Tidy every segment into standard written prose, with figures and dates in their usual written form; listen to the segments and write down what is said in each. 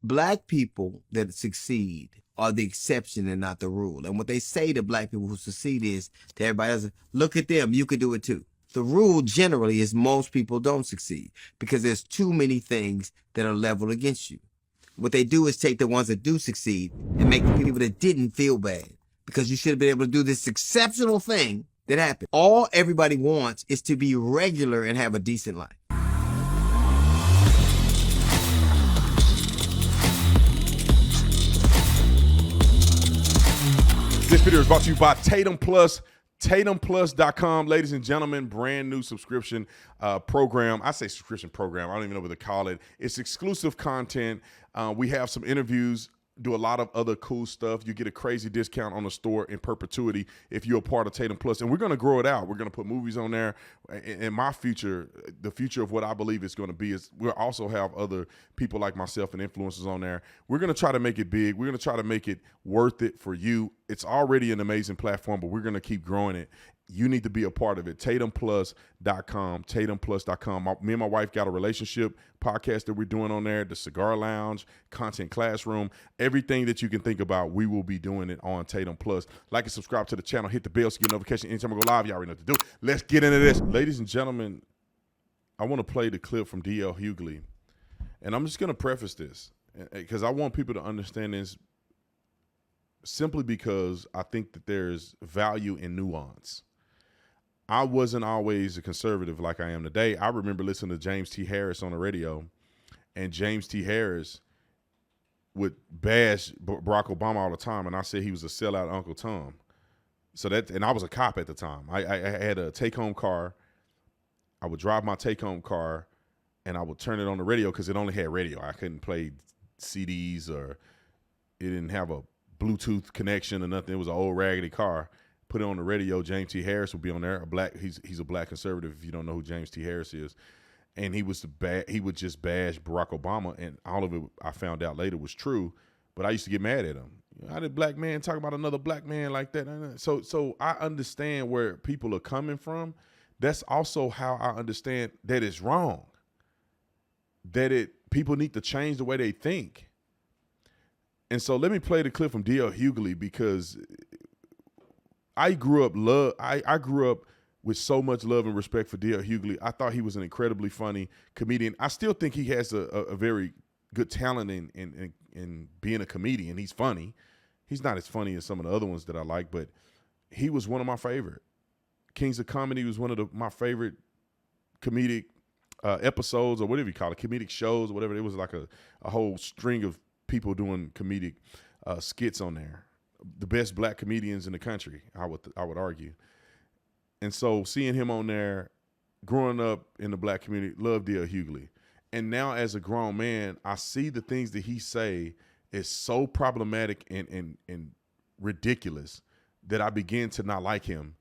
Black people that succeed are the exception and not the rule. And what they say to black people who succeed is to everybody else, look at them, you could do it too. The rule generally is most people don't succeed because there's too many things that are leveled against you. What they do is take the ones that do succeed and make the people that didn't feel bad because you should have been able to do this exceptional thing that happened. All everybody wants is to be regular and have a decent life. This video is brought to you by Tatum Plus, TatumPlus.com. Ladies and gentlemen, brand new subscription program. I say subscription program. I don't even know what to call it. It's exclusive content. We have some interviews, do a lot of other cool stuff. You get a crazy discount on the store in perpetuity if you're a part of Tatum Plus. And we're going to grow it out. We're going to put movies on there. In my future, the future of what I believe it's going to be is we'll also have other people like myself and influencers on there. We're going to try to make it big. We're going to try to make it worth it for you. It's already an amazing platform, but we're going to keep growing it. You need to be a part of it. TatumPlus.com, TatumPlus.com. Me and my wife got a relationship podcast that we're doing on there, the Cigar Lounge, Content Classroom, everything that you can think about, we will be doing it on Tatum Plus. Like and subscribe to the channel. Hit the bell so you get notification anytime I go live. Y'all already know what to do. Let's get into this. Ladies and gentlemen, I want to play the clip from D.L. Hughley. And I'm just going to preface this because I want people to understand this simply because I think that there's value in nuance. I wasn't always a conservative like I am today. I remember listening to James T. Harris on the radio, and James T. Harris would bash Barack Obama all the time, and I said he was a sellout Uncle Tom. And I was a cop at the time. I had a take-home car. I would drive my take-home car, and I would turn it on the radio because it only had radio. I couldn't play CDs, or it didn't have a Bluetooth connection or nothing. It was an old raggedy car. Put it on the radio. James T. Harris would be on there. He's a black conservative. If you don't know who James T. Harris is, and he would just bash Barack Obama, and all of it I found out later was true. But I used to get mad at him. How did black man talk about another black man like that? So I understand where people are coming from. That's also how I understand that it's wrong. People need to change the way they think. And so let me play the clip from D.L. Hughley because I grew up with so much love and respect for D.L. Hughley. I thought he was an incredibly funny comedian. I still think he has a very good talent in being a comedian. He's funny. He's not as funny as some of the other ones that I like, but he was one of my favorite. Kings of Comedy was one of my favorite comedic episodes, or whatever you call it, comedic shows or whatever. It was like a whole string of people doing comedic skits on there. The best black comedians in the country, I would argue. And so seeing him on there, growing up in the black community, loved D.L. Hughley. And now as a grown man, I see the things that he say is so problematic and ridiculous that I begin to not like him,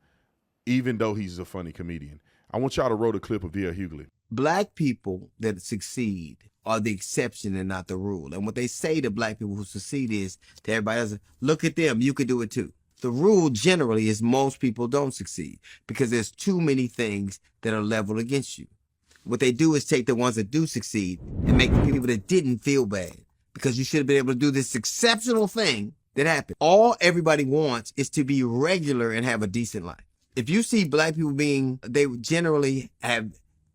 even though he's a funny comedian. I want y'all to roll the clip of D.L. Hughley. Black people that succeed are the exception and not the rule. And what they say to black people who succeed is to everybody else, look at them, you could do it too. The rule generally is most people don't succeed because there's too many things that are leveled against you. What they do is take the ones that do succeed and make the people that didn't feel bad because you should have been able to do this exceptional thing that happened. All everybody wants is to be regular and have a decent life. If you see black people they generally have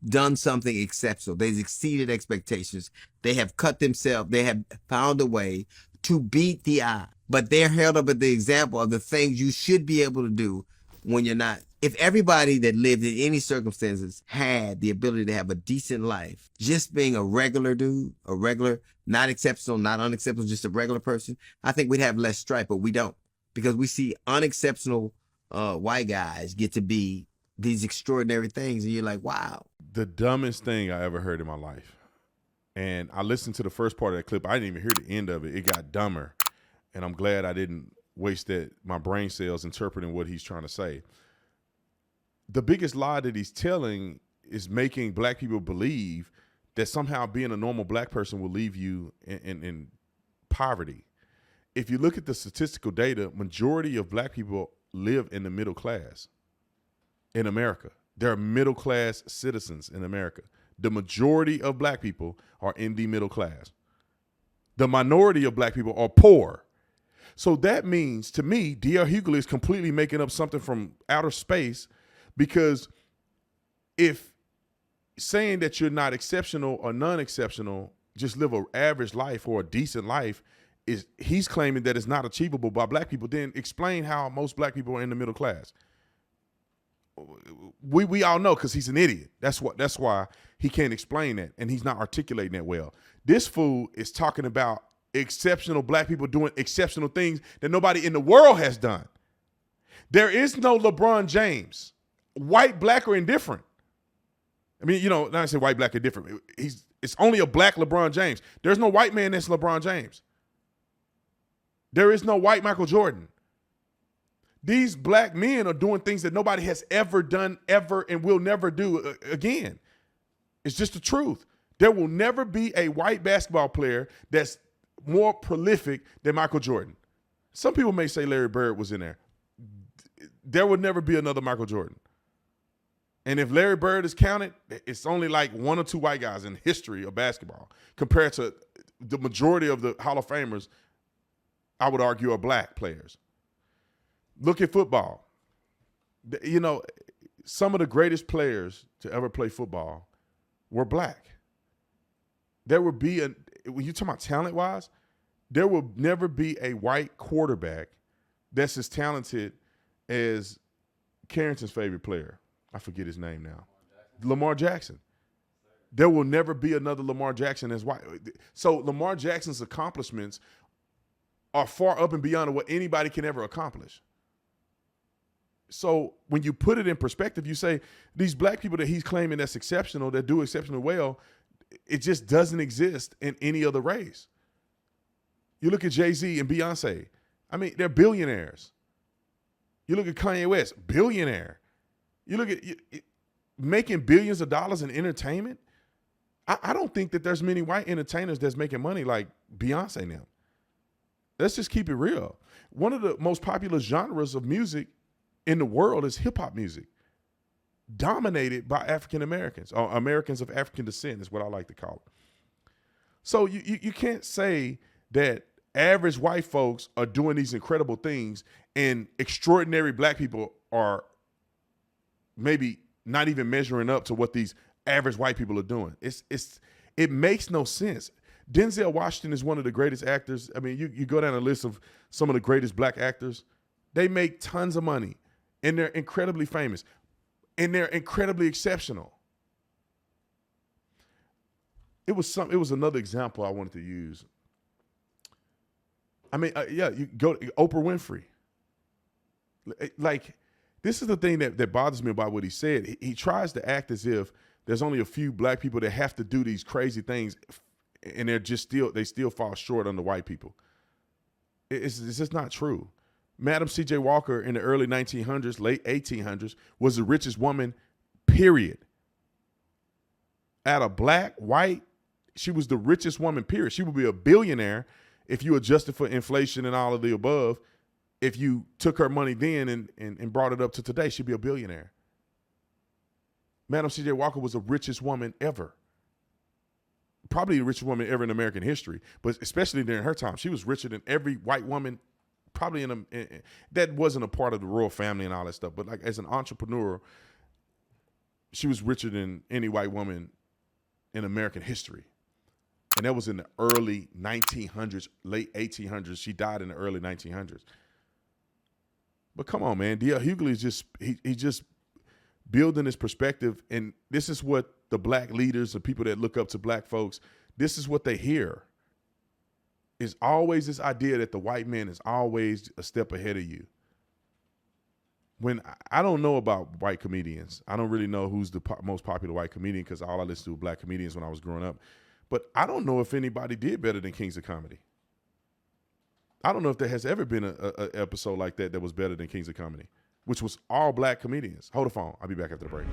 done something exceptional. They've exceeded expectations. They have cut themselves. They have found a way to beat the odds. But they're held up at the example of the things you should be able to do when you're not. If everybody that lived in any circumstances had the ability to have a decent life, just being a regular dude, a regular, not exceptional, not unexceptional, just a regular person, I think we'd have less strife, but we don't. Because we see unexceptional white guys get to be these extraordinary things, and you're like, wow. The dumbest thing I ever heard in my life. And I listened to the first part of that clip. I didn't even hear the end of it. It got dumber. And I'm glad I didn't waste my brain cells interpreting what he's trying to say. The biggest lie that he's telling is making black people believe that somehow being a normal black person will leave you in poverty. If you look at the statistical data, majority of black people live in the middle class in America. There are middle-class citizens in America. The majority of black people are in the middle class. The minority of black people are poor. So that means, to me, D.L. Hughley is completely making up something from outer space, because if saying that you're not exceptional or non-exceptional, just live an average life or a decent life, he's claiming that it's not achievable by black people, then explain how most black people are in the middle class. We all know, because he's an idiot. That's why he can't explain that, and he's not articulating that well. This fool is talking about exceptional black people doing exceptional things that nobody in the world has done. There is no LeBron James, white, black, or indifferent. I mean, not I say white, black, or different. It's only a black LeBron James. There's no white man that's LeBron James. There is no white Michael Jordan. These black men are doing things that nobody has ever done, ever, and will never do again. It's just the truth. There will never be a white basketball player that's more prolific than Michael Jordan. Some people may say Larry Bird was in there. There will never be another Michael Jordan. And if Larry Bird is counted, it's only like one or two white guys in the history of basketball compared to the majority of the Hall of Famers, I would argue, are black players. Look at football. Some of the greatest players to ever play football were black. There would be when you talk about talent-wise, there will never be a white quarterback that's as talented as Carrington's favorite player. I forget his name now. Lamar Jackson. There will never be another Lamar Jackson as white. So Lamar Jackson's accomplishments are far up and beyond what anybody can ever accomplish. So when you put it in perspective, you say these black people that he's claiming that's exceptional, that do exceptionally well, it just doesn't exist in any other race. You look at Jay-Z and Beyonce. I mean, they're billionaires. You look at Kanye West, billionaire. You look at making billions of dollars in entertainment. I don't think that there's many white entertainers that's making money like Beyonce now. Let's just keep it real. One of the most popular genres of music in the world is hip hop music, dominated by African Americans, or Americans of African descent is what I like to call it. So you can't say that average white folks are doing these incredible things and extraordinary black people are maybe not even measuring up to what these average white people are doing. It makes no sense. Denzel Washington is one of the greatest actors. I mean, you go down a list of some of the greatest black actors. They make tons of money, and they're incredibly famous, and they're incredibly exceptional. It was another example I wanted to use. I mean, you go to Oprah Winfrey. Like, this is the thing that bothers me about what he said. He tries to act as if there's only a few black people that have to do these crazy things, and they still fall short on the white people. It's just not true. Madam C.J. Walker in the early 1900s, late 1800s, was the richest woman, period. Out of black, white, she was the richest woman, period. She would be a billionaire if you adjusted for inflation and all of the above. If you took her money then and brought it up to today, she'd be a billionaire. Madam C.J. Walker was the richest woman ever. Probably the richest woman ever in American history, but especially during her time. She was richer than every white woman, probably that wasn't a part of the royal family and all that stuff, but like as an entrepreneur, she was richer than any white woman in American history. And that was in the early 1900s, late 1800s. She died in the early 1900s. But come on, man. D.L. Hughley is just building his perspective, and this is what the black leaders, the people that look up to black folks, this is what they hear. Is always this idea that the white man is always a step ahead of you. When I don't know about white comedians, I don't really know who's the most popular white comedian because all I listened to were black comedians when I was growing up. But I don't know if anybody did better than Kings of Comedy. I don't know if there has ever been an episode like that was better than Kings of Comedy, which was all black comedians. Hold the phone. I'll be back after the break.